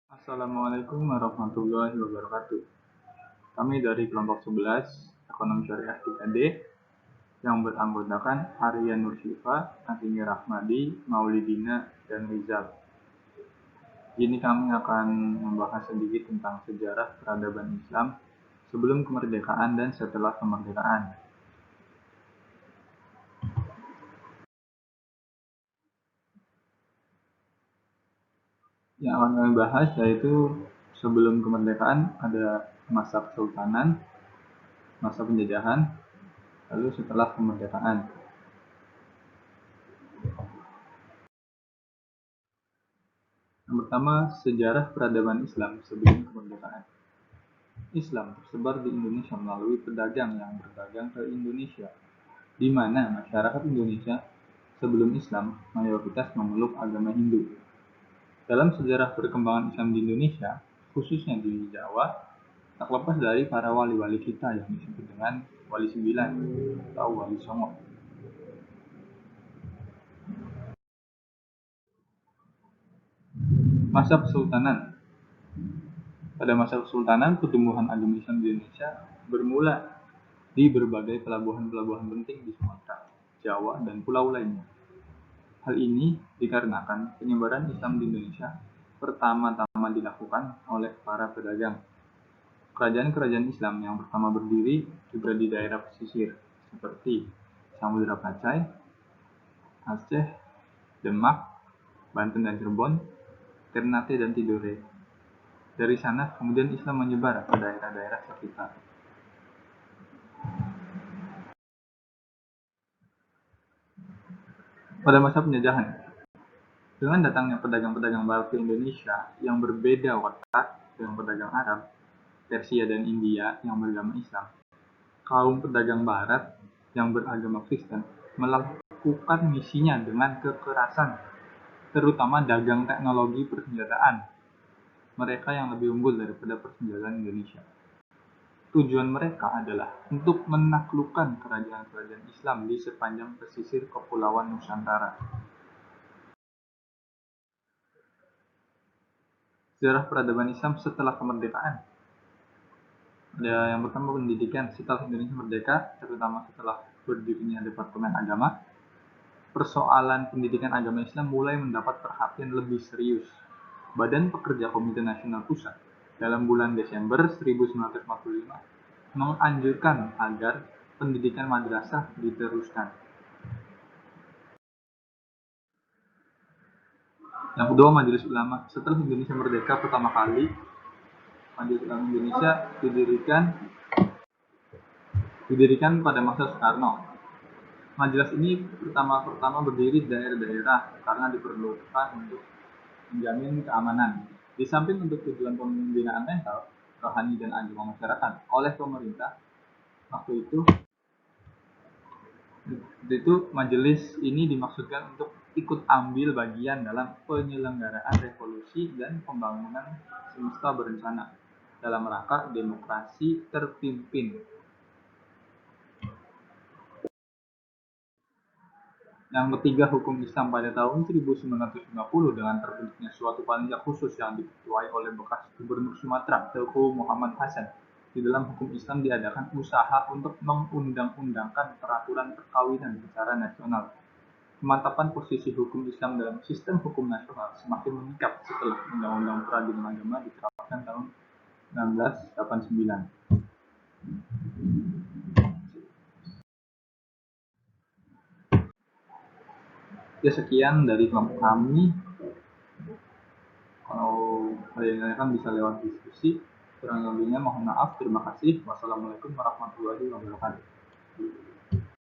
Assalamualaikum warahmatullahi wabarakatuh. Kami dari kelompok 11 Ekonomi Syariah 3D yang beranggotakan Aryan Nursyifa, Antini Rahmadi, Maulidina, dan Rizal. Kini kami akan membahas sedikit tentang sejarah peradaban Islam sebelum kemerdekaan dan setelah kemerdekaan. Yang akan kami bahas yaitu sebelum kemerdekaan ada masa kesultanan, masa penjajahan, lalu setelah kemerdekaan. Yang pertama, sejarah peradaban Islam sebelum kemerdekaan. Islam tersebar di Indonesia melalui pedagang yang berdagang ke Indonesia, di mana masyarakat Indonesia sebelum Islam mayoritas memeluk agama Hindu. Dalam sejarah perkembangan Islam di Indonesia, khususnya di Jawa, tak lepas dari para wali-wali kita yang disebut dengan Wali Sembilan atau Wali Songo. Masa Kesultanan. Pada masa Kesultanan, pertumbuhan agama Islam di Indonesia bermula di berbagai pelabuhan-pelabuhan penting di Sumatera, Jawa, dan pulau lainnya. Hal ini dikarenakan penyebaran Islam di Indonesia pertama-tama dilakukan oleh para pedagang. Kerajaan-kerajaan Islam yang pertama berdiri juga di daerah pesisir, seperti Samudra Pacai, Aceh, Demak, Banten dan Cirebon, Ternate dan Tidore. Dari sana kemudian Islam menyebar ke daerah-daerah sekitar. Pada masa penjajahan, dengan datangnya pedagang-pedagang barat ke Indonesia yang berbeda watak dengan pedagang Arab, Persia dan India yang beragama Islam, kaum pedagang barat yang beragama Kristen melakukan misinya dengan kekerasan, terutama dagang teknologi persenjataan. Mereka yang lebih unggul daripada persenjataan Indonesia. Tujuan mereka adalah untuk menaklukkan kerajaan-kerajaan Islam di sepanjang pesisir kepulauan Nusantara. Sejarah peradaban Islam setelah kemerdekaan. Ada yang pertama pendidikan. Setelah Indonesia merdeka, terutama setelah berdirinya Departemen Agama, persoalan pendidikan agama Islam mulai mendapat perhatian lebih serius. Badan Pekerja Komite Nasional Pusat dalam bulan Desember 1945 menganjurkan agar pendidikan madrasah diteruskan. Yang kedua, Majelis Ulama. Setelah Indonesia merdeka pertama kali, Majelis Ulama Indonesia didirikan pada masa Soekarno. Majelis ini pertama berdiri di daerah-daerah karena diperlukan untuk menjamin keamanan. Di samping untuk tujuan pembinaan mental, rohani dan agama masyarakat oleh pemerintah waktu itu majelis ini dimaksudkan untuk ikut ambil bagian dalam penyelenggaraan revolusi dan pembangunan semesta berencana dalam rangka demokrasi terpimpin. Yang ketiga, hukum Islam pada tahun 1950 dengan terbentuknya suatu panitia khusus yang diketuai oleh bekas Gubernur Sumatera, Teuku Muhammad Hasan. Di dalam hukum Islam diadakan usaha untuk mengundang-undangkan peraturan perkawinan secara nasional. Kemantapan posisi hukum Islam dalam sistem hukum nasional semakin meningkat setelah Undang-Undang Peradilan Agama diterapkan tahun 1989. Ya, sekian dari kelompok kami. Kalau kalian bisa lewat diskusi. Kurang lebihnya mohon maaf. Terima kasih. Wassalamualaikum warahmatullahi wabarakatuh.